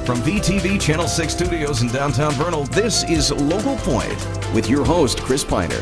From VTV Channel 6 Studios in downtown Vernal, this is Local Point with your host, Chris Piner.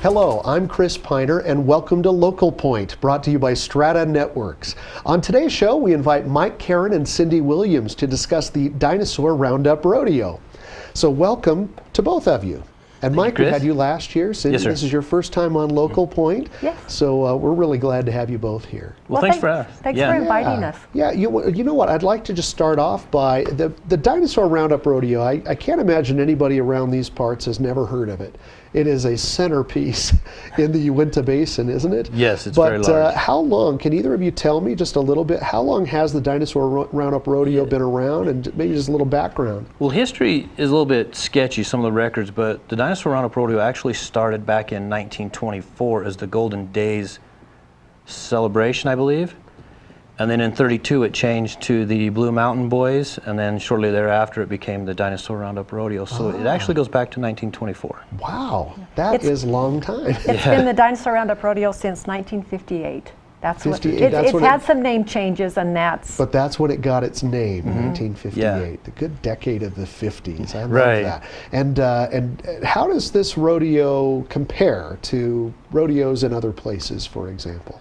Hello, I'm Chris Piner, and welcome to Local Point, brought to you by Strata Networks. On today's show, we invite Mike Karren and Cindy Williams to discuss the Dinosaur Round Up Rodeo. So welcome to both of you. And Mike, we had you last year. Cindy, yes, sir. This is your first time on Local Point. Yes. So we're really glad to have you both here. Well, thanks for inviting us. Yeah, you know what? I'd like to just start off by the Dinosaur Round Up Rodeo. I can't imagine anybody around these parts has never heard of it. It is a centerpiece in the Uinta Basin, isn't it? Yes, it's very large. But how long, can either of you tell me just a little bit, how long has the Dinosaur Round Up Rodeo been around, and maybe just a little background? Well, history is a little bit sketchy, some of the records, but the Dinosaur Round Up Rodeo actually started back in 1924 as the Golden Days celebration, I believe. And then in 32 it changed to the Blue Mountain Boys, and then shortly thereafter it became the Dinosaur Round Up Rodeo. So it actually goes back to 1924. Wow, that is a long time. It's been the Dinosaur Round Up Rodeo since 1958. That's 58, what it's had some name changes, and that's. But that's when it got its name, 1958. The good decade of the 50s. I love that. And how does this rodeo compare to rodeos in other places, for example?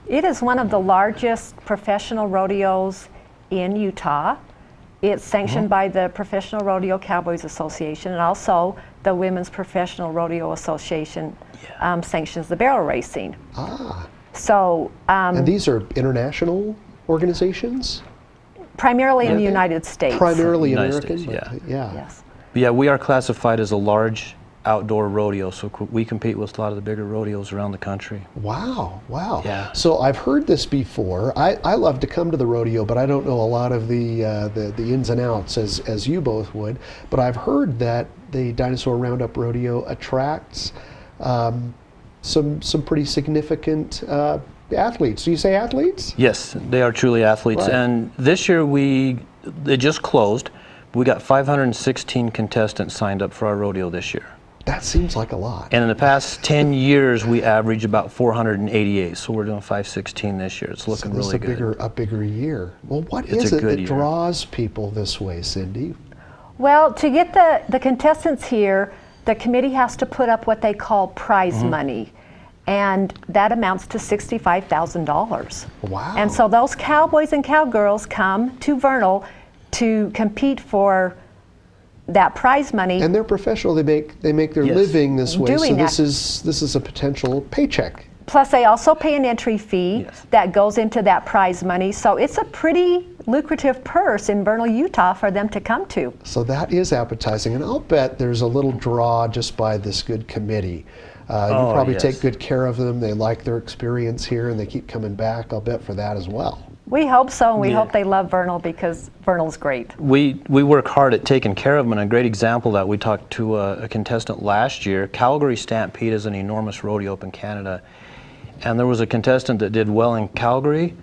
It is one of the largest professional rodeos in Utah. It's sanctioned by the Professional Rodeo Cowboys Association, and also the Women's Professional Rodeo Association sanctions the barrel racing. So, and these are international organizations? Primarily in the United States. Primarily United American? States, Yes. Yeah, we are classified as a large outdoor rodeo, so we compete with a lot of the bigger rodeos around the country. Wow, wow. Yeah. So I've heard this before. I love to come to the rodeo, but I don't know a lot of the ins and outs as you both would. But I've heard that the Dinosaur Roundup Rodeo attracts some pretty significant athletes. Do you say athletes? Yes, they are truly athletes. Right. And this year it just closed. We got 516 contestants signed up for our rodeo this year. That seems like a lot. And in the past 10 years, we average about 488. So we're doing 516 this year. It's looking really good. A bigger year. Well, what It's is a it good that year. draws people this way, Cindy? Well, to get the contestants here, the committee has to put up what they call prize money, and that amounts to $65,000. Wow. And so those cowboys and cowgirls come to Vernal to compete for that prize money. And they're professional. They make their living this way. Doing so this is a potential paycheck. Plus, they also pay an entry fee Yes. that goes into that prize money. So it's a pretty lucrative purse in Vernal, Utah for them to come to. So that is appetizing, and I'll bet there's a little draw just by this good committee. You probably take good care of them. They like their experience here, and they keep coming back. I'll bet for that as well. We hope so, and we hope they love Vernal, because Vernal's great. We work hard at taking care of them, and a great example of that, we talked to a contestant last year. Calgary Stampede is an enormous rodeo up in Canada, and there was a contestant that did well in Calgary,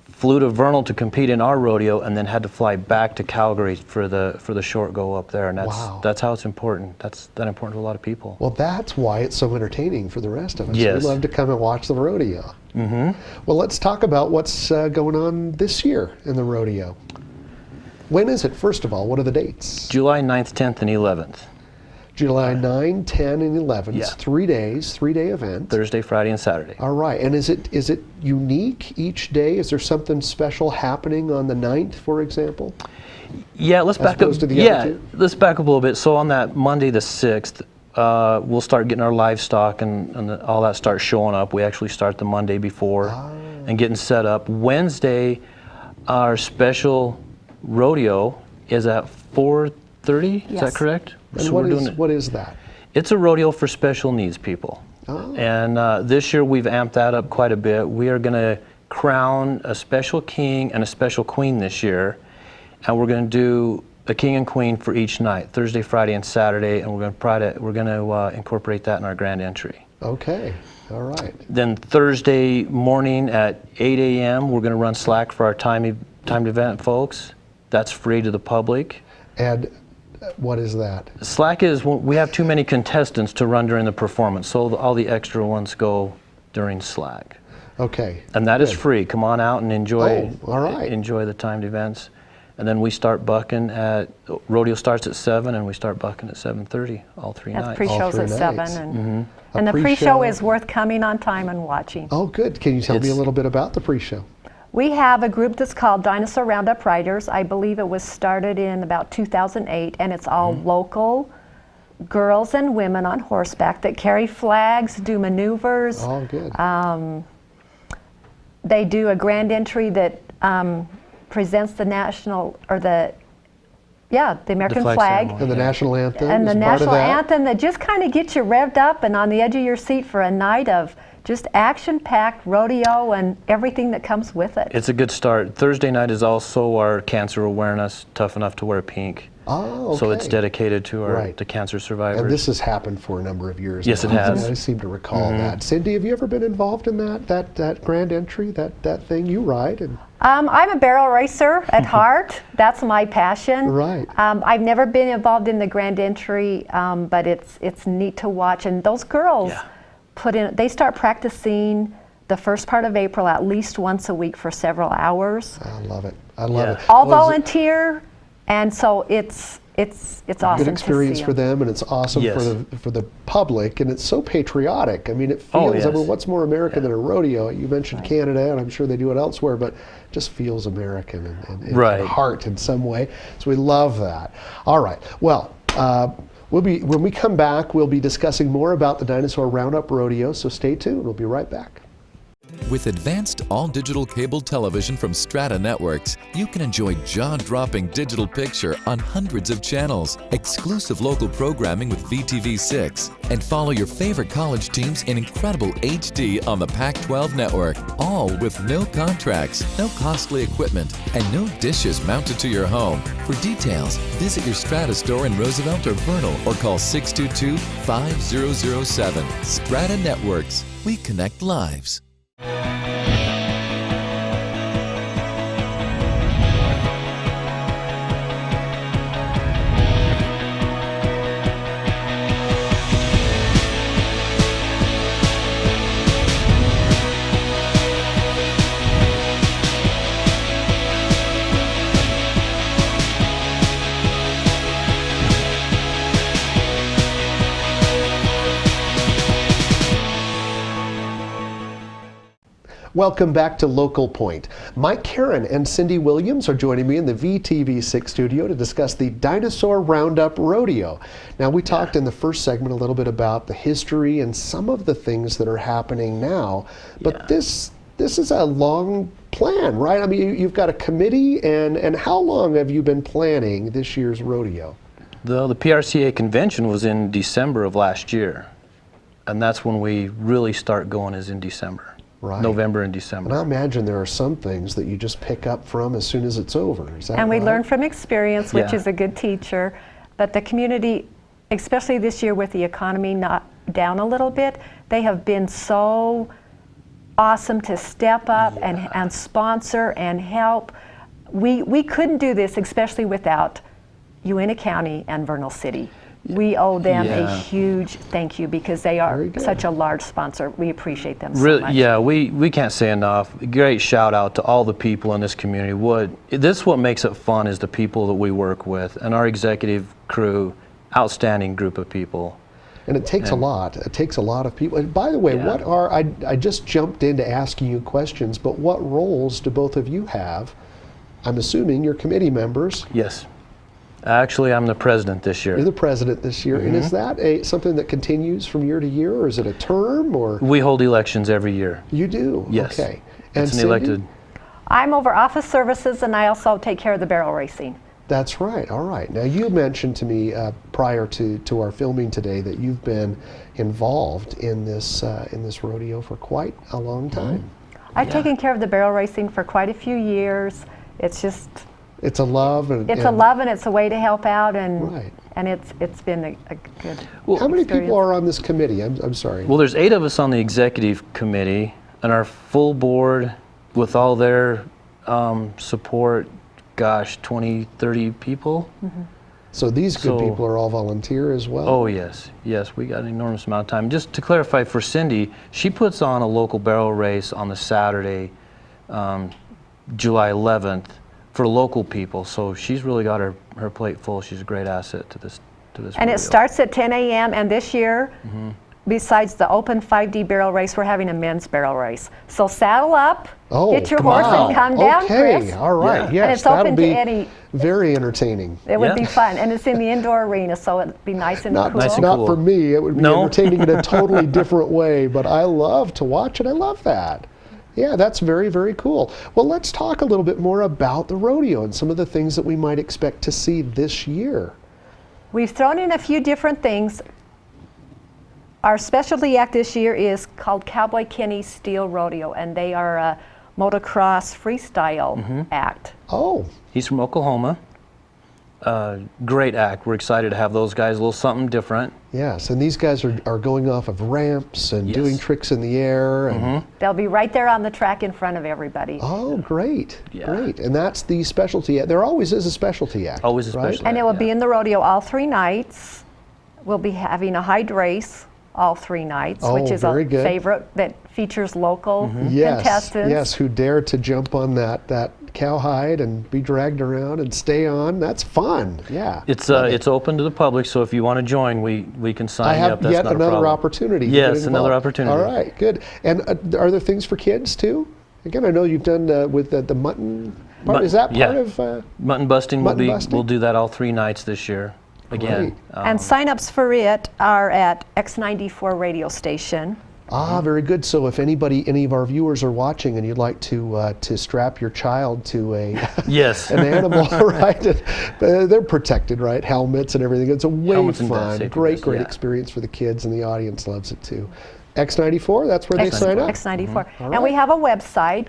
flew to Vernal to compete in our rodeo, and then had to fly back to Calgary for the short go up there, and that's how it's important. That's that important to a lot of people. Well, that's why it's so entertaining for the rest of us. Yes. We love to come and watch the rodeo. Well, let's talk about what's going on this year in the rodeo. When is it, first of all? What are the dates? July 9th, 10th, and 11th. July 9, 10, and 11. It's 3 days, 3-day event. Thursday, Friday, and Saturday. All right. And is it unique each day? Is there something special happening on the 9th, for example? Yeah, let's back up. opposed to the other two? Let's back up a little bit. So on that Monday the 6th, we'll start getting our livestock and all that starts showing up. We actually start the Monday before and getting set up. Wednesday, our special rodeo is at 4:30. Is that Yes. correct? And So what is that? It's a rodeo for special needs people. And this year we've amped that up quite a bit. We are going to crown a special king and a special queen this year. And we're going to do a king and queen for each night, Thursday, Friday, and Saturday. And we're going to incorporate that in our grand entry. Okay. All right. Then Thursday morning at 8 a.m. we're going to run slack for our timed event folks. That's free to the public. And what is that? Slack is when we have too many contestants to run during the performance, so all the extra ones go during slack. Okay. And that is free. Come on out and enjoy. Oh, all right. Enjoy the timed events. And then we start bucking rodeo starts at 7 and we start bucking at 7:30 all 3 That's nights. pre-shows three at 7. nights. And the pre-show is worth coming on time and watching. Oh, good. Can you tell me a little bit about the pre-show? We have a group that's called Dinosaur Round Up Riders. I believe it was started in about 2008, and it's all local girls and women on horseback that carry flags, do maneuvers. Oh, good. They do a grand entry that presents the national, or the American flag flag. ceremony. And the national anthem And the is part of national that? anthem that just kind of gets you revved up and on the edge of your seat for a night of just action-packed rodeo and everything that comes with it. It's a good start. Thursday night is also our cancer awareness, Tough Enough to Wear Pink. Oh, okay. So it's dedicated to the cancer survivors. And this has happened for a number of years. Yes, now. it has. I seem to recall that. Cindy, have you ever been involved in that grand entry, that thing you ride? And I'm a barrel racer at heart. That's my passion. Right. I've never been involved in the grand entry, but it's neat to watch. And those girls they start practicing the first part of April at least once a week for several hours. I love it. I love it. All Well, volunteer, and so it's awesome. good experience to see for them, and it's awesome for the public, and it's so patriotic. I mean, it feels. I mean, what's more American than a rodeo? You mentioned Canada, and I'm sure they do it elsewhere, but it just feels American and at heart in some way. So we love that. All right. Well. When we come back, we'll be discussing more about the Dinosaur Roundup Rodeo, so stay tuned. We'll be right back. With advanced all-digital cable television from Strata Networks, you can enjoy jaw-dropping digital picture on hundreds of channels, exclusive local programming with VTV6, and follow your favorite college teams in incredible HD on the Pac-12 network, all with no contracts, no costly equipment, and no dishes mounted to your home. For details, visit your Strata store in Roosevelt or Vernal or call 622-5007. Strata Networks. We connect lives. Welcome back to Local Point. Mike Karren and Cindy Williams are joining me in the VTV6 studio to discuss the Dinosaur Roundup Rodeo. Now, we talked in the first segment a little bit about the history and some of the things that are happening now, but this is a long plan, right? I mean, you've got a committee, and how long have you been planning this year's rodeo? The PRCA convention was in December of last year, and that's when we really start going, is in December. Right. November and December. And I imagine there are some things that you just pick up from as soon as it's over. Is that And we right? learn from experience, which is a good teacher. But the community, especially this year with the economy not down a little bit, they have been so awesome to step up and sponsor and help. We couldn't do this, especially without Uintah County and Vernal City. We owe them a huge thank you because they are such a large sponsor. We appreciate them so much. Yeah, we can't say enough. Great shout out to all the people in this community. What makes it fun is the people that we work with, and our executive crew, outstanding group of people. And it takes a lot. It takes a lot of people. And by the way, I just jumped into asking you questions, but what roles do both of you have? I'm assuming you're committee members. Yes. Actually, I'm the president this year. You're the president this year. And is that something that continues from year to year, or is it a term? Or we hold elections every year. You do? Yes. Okay. And it's an Cindy? elected. I'm over office services, and I also take care of the barrel racing. That's right. All right. Now, you mentioned to me prior to our filming today that you've been involved in this rodeo for quite a long time. I've taken care of the barrel racing for quite a few years. It's just... It's a love, and it's a love, and it's a way to help out, and Right. and it's been a good. How many experience. people are on this committee? I'm sorry. Well, there's 8 of us on the executive committee, and our full board, with all their support, gosh, 20, 30 people. So these good people are all volunteer as well? Oh, yes. Yes, we got an enormous amount of time. Just to clarify for Cindy, she puts on a local barrel race on the Saturday, July 11th, for local people. So she's really got her plate full. She's a great asset to this And rodeo. it starts at 10 a.m. and this year, besides the open 5D barrel race, we're having a men's barrel race. So saddle up, Oh, get your horse on. and come down, okay, Chris. all right, Yeah. yes, And it's that'll open to be any- very entertaining. It would Yeah. be fun, and it's in the indoor arena, so it'd be nice and Not, cool. Nice and not cool. for me, it would be No? entertaining in a totally different way, but I love to watch it. I love that. Yeah, that's very, very cool. Well, let's talk a little bit more about the rodeo and some of the things that we might expect to see this year. We've thrown in a few different things. Our specialty act this year is called Cowboy Kenny's Steel Rodeo, and they are a motocross freestyle act. Oh, He's from Oklahoma. Great act. We're excited to have those guys. A little something different. yes, and these guys are going off of ramps and Yes. doing tricks in the air. And, They'll be right there on the track in front of everybody. oh, great, Yeah. great. And that's the specialty act. There always is a specialty act. Always a right? specialty. And it will be Yeah. in the rodeo all 3 nights. We'll be having a hide race all 3 nights, Oh, which is very a good. favorite that features local Yes, contestants. yes, who dare to jump on that cowhide and be dragged around and stay on. That's fun. Yeah. It's Love it. it's open to the public, so if you want to join, we can sign I you have up. That's yet not a another problem. opportunity. to Yes, get another involved. opportunity. All right, good. And are there things for kids too? Again, I know you've done with the mutton part. Is that part of? Mutton busting mutton busting? We'll do that all 3 nights this year. Again. Great. And sign-ups for it are at X94 radio station. Very good. So if any of our viewers are watching and you'd like to strap your child to Yes. an animal, right? They're protected, right? Helmets and everything. It's a way Helmets and fun, safety great vests, yeah. experience for the kids, and the audience loves it too. X94, that's where they X- sign up? X94. All And we right. have a website,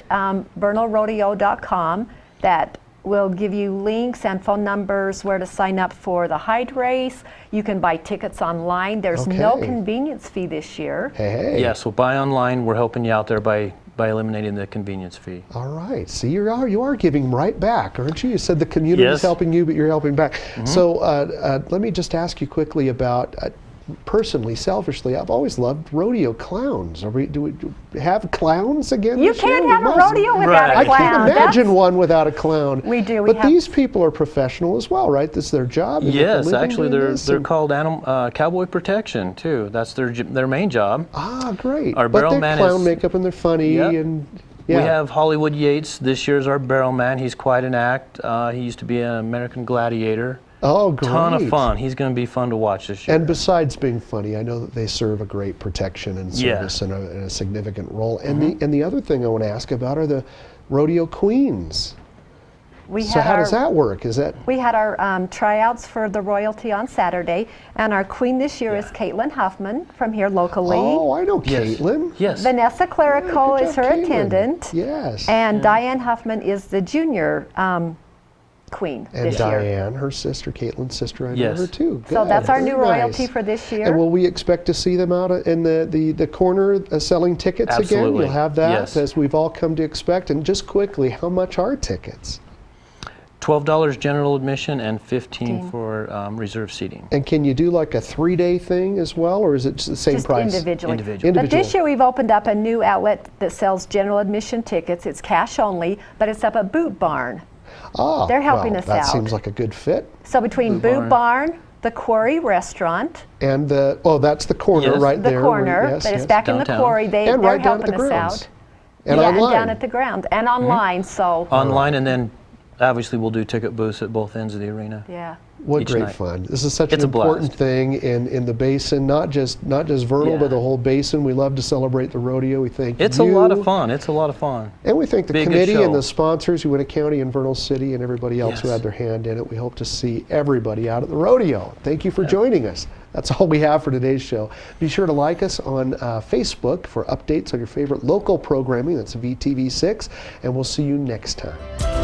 bernalrodeo.com, that will give you links and phone numbers where to sign up for the hide race. You can buy tickets online. There's no Okay. convenience fee this year. Hey. Yeah, so buy online. We're helping you out there by eliminating the convenience fee. All right. See, you are giving right back, aren't you? You said the community is Yes. helping you, but you're helping back. So let me just ask you quickly about, personally, selfishly, I've always loved rodeo clowns. Do we have clowns again You this year? can't We have a must. rodeo without Right. a I clown. can't imagine one without a clown. We do. We But have- these people are professional as well, right? This is their job. They make a Yes, living actually, doing they're this, they're and- called cowboy protection too. That's their main job. Great. Our but barrel they're man clown is- makeup and they're funny Yep. and yeah. We have Hollywood Yates. This year's our barrel man. He's quite an act. He used to be an American gladiator. Oh, great. Ton of fun. He's going to be fun to watch this year. And besides being funny, I know that they serve a great protection and Yeah. service and a significant role. And the other thing I want to ask about are the rodeo queens. We So had how our, does that work? Is that We had our tryouts for the royalty on Saturday, and our queen this year is Caitlin Huffman from here locally. Oh, I know Yes. Caitlin. Yes. Vanessa Clerico Good is job, her Caitlin. attendant. Yes. And Diane Huffman is the junior queen And this year. Diane, her sister, Caitlin's sister, I know Yes. her too. So Good, that's our new very royalty nice. for this year. And will we expect to see them out in the corner selling tickets again? Absolutely. You'll have that, Yes. as we've all come to expect. And just quickly, how much are tickets? $12 general admission and $15 for reserve seating. And can you do like a 3-day thing as well, or is it just the same Just price? individually. Individual. But this Individual. year we've opened up a new outlet that sells general admission tickets. It's cash only, but it's up at Boot Barn. They're helping well, us that out. seems like a good fit. So between Boot Boot Barn, the Quarry Restaurant, And that's the corner Yes. right the there. corner, yes, that is yes. back in the Downtown. quarry, And they're right down at helping the us grounds. out. And yeah, online. and down at the ground and online. So Online, and then obviously we'll do ticket booths at both ends of the arena. yeah. What each great night. fun! This is such It's an a blast. important thing in the basin, not just Vernal, Yeah. but the whole basin. We love to celebrate the rodeo. We thank It's you. a lot of fun. It's a lot of fun. And we thank the Be a good committee and show. the sponsors, Uinta County and Vernal City, and everybody else who Yes. had their hand in it. We hope to see everybody out at the rodeo. Thank you for joining us. That's all we have for today's show. Be sure to like us on Facebook for updates on your favorite local programming. That's VTV6, and we'll see you next time.